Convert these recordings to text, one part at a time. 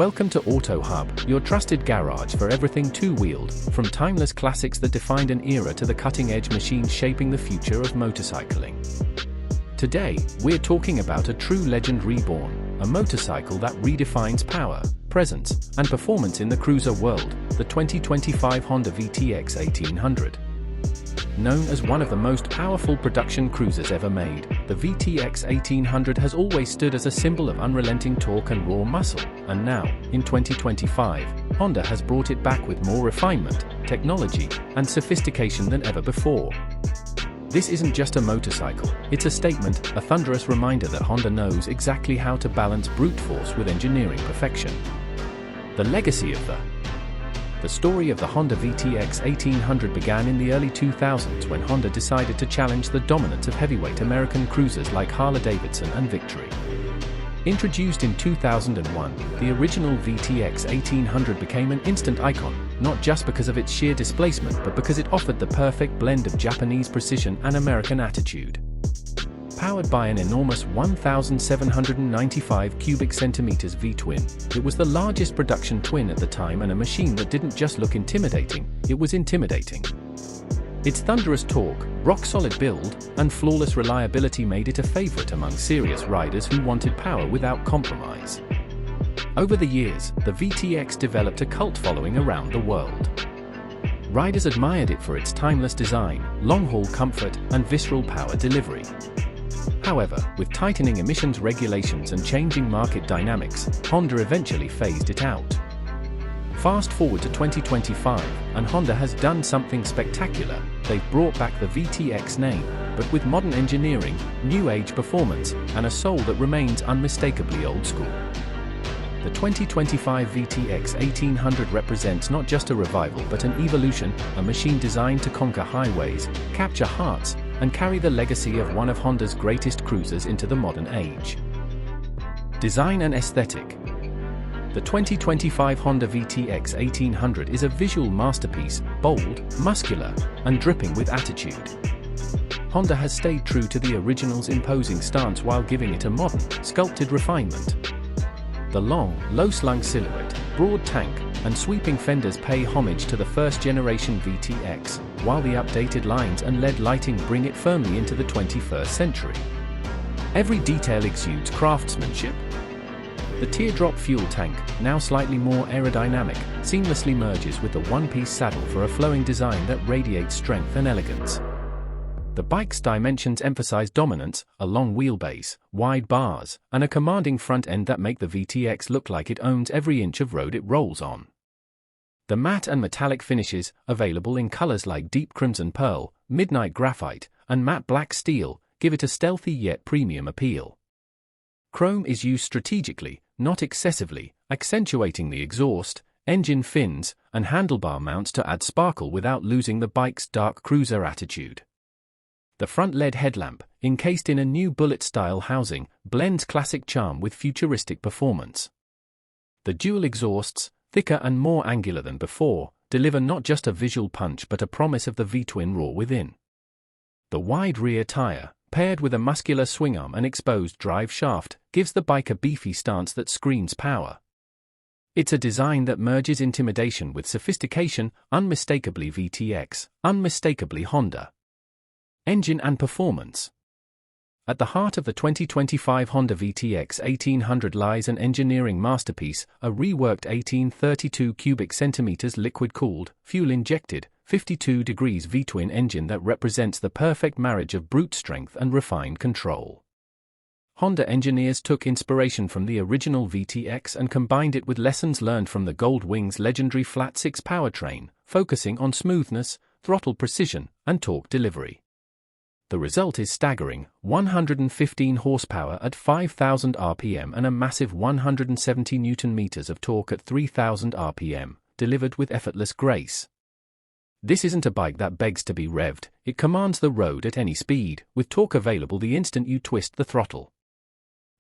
Welcome to Auto Hub, your trusted garage for everything two-wheeled, from timeless classics that defined an era to the cutting-edge machines shaping the future of motorcycling. Today, we're talking about a true legend reborn, a motorcycle that redefines power, presence, and performance in the cruiser world, the 2025 Honda VTX 1800. Known as one of the most powerful production cruisers ever made, the VTX 1800 has always stood as a symbol of unrelenting torque and raw muscle, and now, in 2025, Honda has brought it back with more refinement, technology, and sophistication than ever before. This isn't just a motorcycle, it's a statement, a thunderous reminder that Honda knows exactly how to balance brute force with engineering perfection. The legacy of The story of the Honda VTX 1800 began in the early 2000s when Honda decided to challenge the dominance of heavyweight American cruisers like Harley-Davidson and Victory. Introduced in 2001, the original VTX 1800 became an instant icon, not just because of its sheer displacement but because it offered the perfect blend of Japanese precision and American attitude. Powered by an enormous 1,795 cubic centimeters V-twin, it was the largest production twin at the time and a machine that didn't just look intimidating, it was intimidating. Its thunderous torque, rock-solid build, and flawless reliability made it a favorite among serious riders who wanted power without compromise. Over the years, the VTX developed a cult following around the world. Riders admired it for its timeless design, long-haul comfort, and visceral power delivery. However, with tightening emissions regulations and changing market dynamics, Honda eventually phased it out. Fast forward to 2025, and Honda has done something spectacular. They've brought back the VTX name, but with modern engineering, new-age performance, and a soul that remains unmistakably old school. The 2025 VTX 1800 represents not just a revival but an evolution, a machine designed to conquer highways, capture hearts, and carry the legacy of one of Honda's greatest cruisers into the modern age. Design and aesthetic. The 2025 Honda VTX 1800 is a visual masterpiece, bold, muscular, and dripping with attitude. Honda has stayed true to the original's imposing stance while giving it a modern, sculpted refinement. The long, low-slung silhouette, broad tank, and sweeping fenders pay homage to the first-generation VTX, while the updated lines and LED lighting bring it firmly into the 21st century. Every detail exudes craftsmanship. The teardrop fuel tank, now slightly more aerodynamic, seamlessly merges with the one-piece saddle for a flowing design that radiates strength and elegance. The bike's dimensions emphasize dominance, a long wheelbase, wide bars, and a commanding front end that make the VTX look like it owns every inch of road it rolls on. The matte and metallic finishes, available in colors like deep crimson pearl, midnight graphite, and matte black steel, give it a stealthy yet premium appeal. Chrome is used strategically, not excessively, accentuating the exhaust, engine fins, and handlebar mounts to add sparkle without losing the bike's dark cruiser attitude. The front LED headlamp, encased in a new bullet-style housing, blends classic charm with futuristic performance. The dual exhausts, thicker and more angular than before, deliver not just a visual punch but a promise of the V-twin roar within. The wide rear tire, paired with a muscular swing arm and exposed drive shaft, gives the bike a beefy stance that screams power. It's a design that merges intimidation with sophistication, unmistakably VTX, unmistakably Honda. Engine and performance. At the heart of the 2025 Honda VTX 1800 lies an engineering masterpiece, a reworked 1832 cubic centimeters liquid-cooled, fuel-injected, 52 degrees V-twin engine that represents the perfect marriage of brute strength and refined control. Honda engineers took inspiration from the original VTX and combined it with lessons learned from the Goldwing's legendary flat-six powertrain, focusing on smoothness, throttle precision, and torque delivery. The result is staggering: 115 horsepower at 5,000 RPM and a massive 170 Nm of torque at 3,000 RPM, delivered with effortless grace. This isn't a bike that begs to be revved, it commands the road at any speed, with torque available the instant you twist the throttle.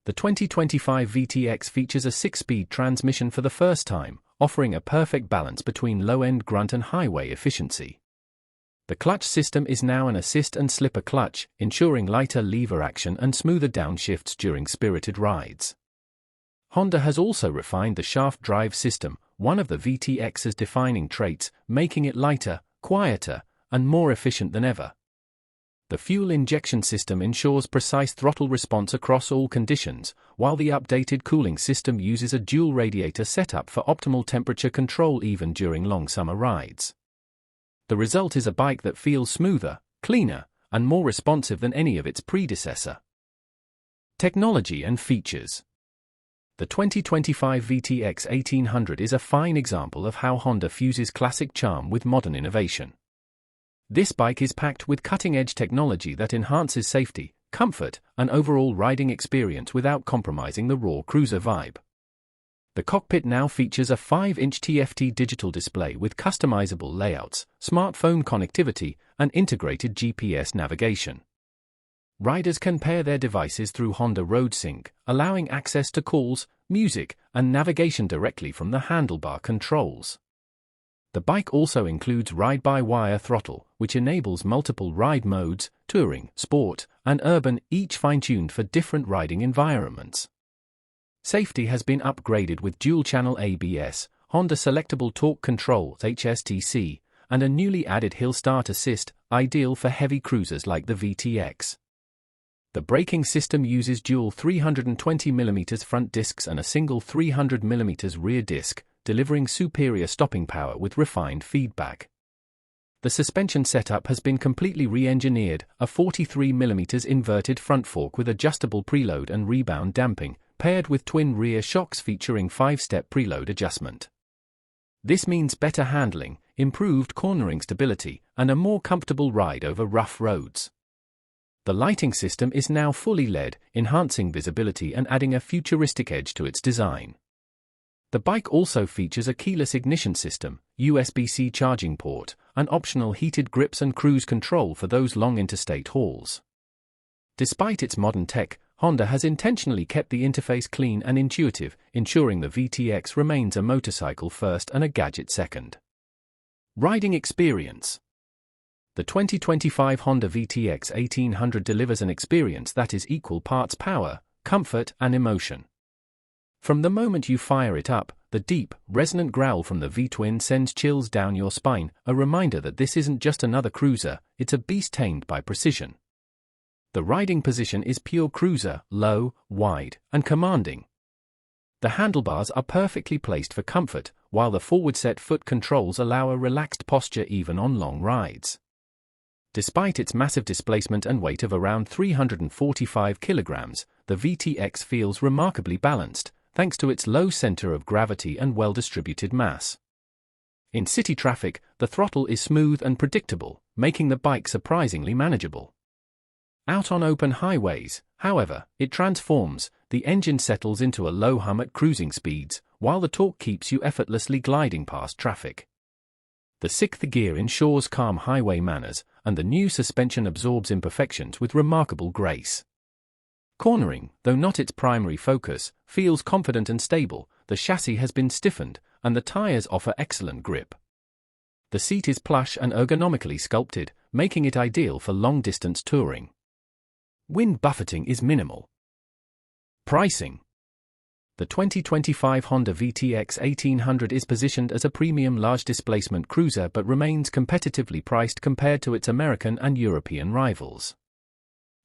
The 2025 VTX features a 6-speed transmission for the first time, offering a perfect balance between low-end grunt and highway efficiency. The clutch system is now an assist and slipper clutch, ensuring lighter lever action and smoother downshifts during spirited rides. Honda has also refined the shaft drive system, one of the VTX's defining traits, making it lighter, quieter, and more efficient than ever. The fuel injection system ensures precise throttle response across all conditions, while the updated cooling system uses a dual radiator setup for optimal temperature control even during long summer rides. The result is a bike that feels smoother, cleaner, and more responsive than any of its predecessor. Technology and features. The 2025 VTX 1800 is a fine example of how Honda fuses classic charm with modern innovation. This bike is packed with cutting-edge technology that enhances safety, comfort, and overall riding experience without compromising the raw cruiser vibe. The cockpit now features a 5-inch TFT digital display with customizable layouts, smartphone connectivity, and integrated GPS navigation. Riders can pair their devices through Honda RoadSync, allowing access to calls, music, and navigation directly from the handlebar controls. The bike also includes ride-by-wire throttle, which enables multiple ride modes, touring, sport, and urban, each fine-tuned for different riding environments. Safety has been upgraded with dual-channel ABS, Honda Selectable Torque Control (HSTC), and a newly added Hill Start Assist, ideal for heavy cruisers like the VTX. The braking system uses dual 320mm front discs and a single 300mm rear disc, delivering superior stopping power with refined feedback. The suspension setup has been completely re-engineered, a 43mm inverted front fork with adjustable preload and rebound damping, paired with twin rear shocks featuring 5-step preload adjustment. This means better handling, improved cornering stability, and a more comfortable ride over rough roads. The lighting system is now fully LED, enhancing visibility and adding a futuristic edge to its design. The bike also features a keyless ignition system, USB-C charging port, and optional heated grips and cruise control for those long interstate hauls. Despite its modern tech, Honda has intentionally kept the interface clean and intuitive, ensuring the VTX remains a motorcycle first and a gadget second. Riding experience. The 2025 Honda VTX 1800 delivers an experience that is equal parts power, comfort, and emotion. From the moment you fire it up, the deep, resonant growl from the V-twin sends chills down your spine, a reminder that this isn't just another cruiser, it's a beast tamed by precision. The riding position is pure cruiser, low, wide, and commanding. The handlebars are perfectly placed for comfort, while the forward-set foot controls allow a relaxed posture even on long rides. Despite its massive displacement and weight of around 345 kilograms, the VTX feels remarkably balanced, thanks to its low center of gravity and well-distributed mass. In city traffic, the throttle is smooth and predictable, making the bike surprisingly manageable. Out on open highways, however, it transforms, the engine settles into a low hum at cruising speeds, while the torque keeps you effortlessly gliding past traffic. The sixth gear ensures calm highway manners, and the new suspension absorbs imperfections with remarkable grace. Cornering, though not its primary focus, feels confident and stable. The chassis has been stiffened, and the tires offer excellent grip. The seat is plush and ergonomically sculpted, making it ideal for long-distance touring. Wind buffeting is minimal. Pricing. The 2025 Honda VTX 1800 is positioned as a premium large-displacement cruiser but remains competitively priced compared to its American and European rivals.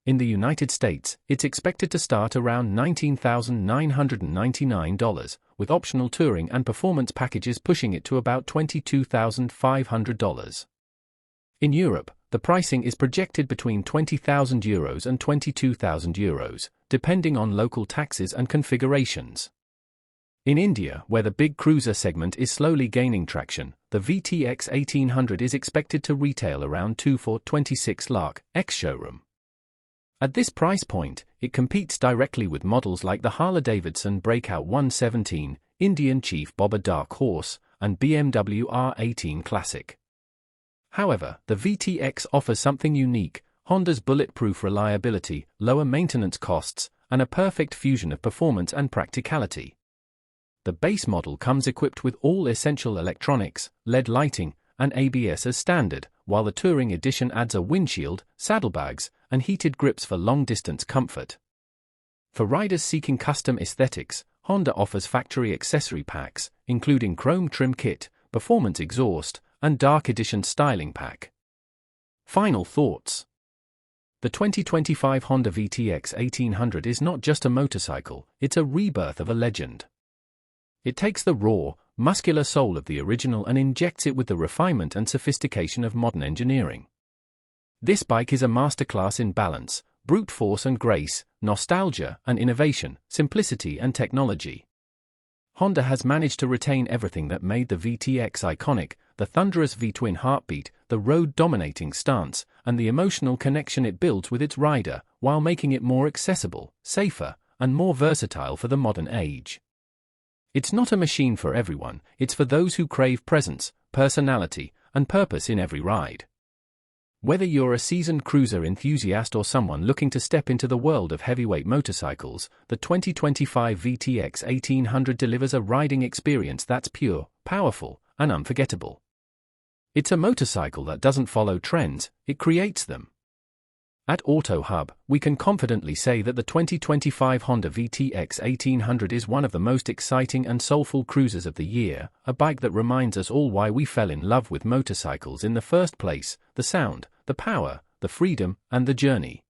In the United States, it's expected to start around $19,999, with optional touring and performance packages pushing it to about $22,500. In Europe, the pricing is projected between €20,000 and €22,000, depending on local taxes and configurations. In India, where the big cruiser segment is slowly gaining traction, the VTX 1800 is expected to retail around 24-26 lakh ex-showroom. At this price point, it competes directly with models like the Harley-Davidson Breakout 117, Indian Chief Bobber Dark Horse, and BMW R18 Classic. However, the VTX offers something unique: Honda's bulletproof reliability, lower maintenance costs, and a perfect fusion of performance and practicality. The base model comes equipped with all essential electronics, LED lighting, and ABS as standard, while the Touring Edition adds a windshield, saddlebags, and heated grips for long-distance comfort. For riders seeking custom aesthetics, Honda offers factory accessory packs, including chrome trim kit, performance exhaust, and dark edition styling pack. Final thoughts. The 2025 Honda VTX 1800 is not just a motorcycle, it's a rebirth of a legend. It takes the raw, muscular soul of the original and injects it with the refinement and sophistication of modern engineering. This bike is a masterclass in balance, brute force and grace, nostalgia and innovation, simplicity and technology. Honda has managed to retain everything that made the VTX iconic: the thunderous V-twin heartbeat, the road-dominating stance, and the emotional connection it builds with its rider, while making it more accessible, safer, and more versatile for the modern age. It's not a machine for everyone, it's for those who crave presence, personality, and purpose in every ride. Whether you're a seasoned cruiser enthusiast or someone looking to step into the world of heavyweight motorcycles, the 2025 VTX 1800 delivers a riding experience that's pure, powerful, and unforgettable. It's a motorcycle that doesn't follow trends, it creates them. At Auto Hub, we can confidently say that the 2025 Honda VTX 1800 is one of the most exciting and soulful cruisers of the year, a bike that reminds us all why we fell in love with motorcycles in the first place: the sound, the power, the freedom, and the journey.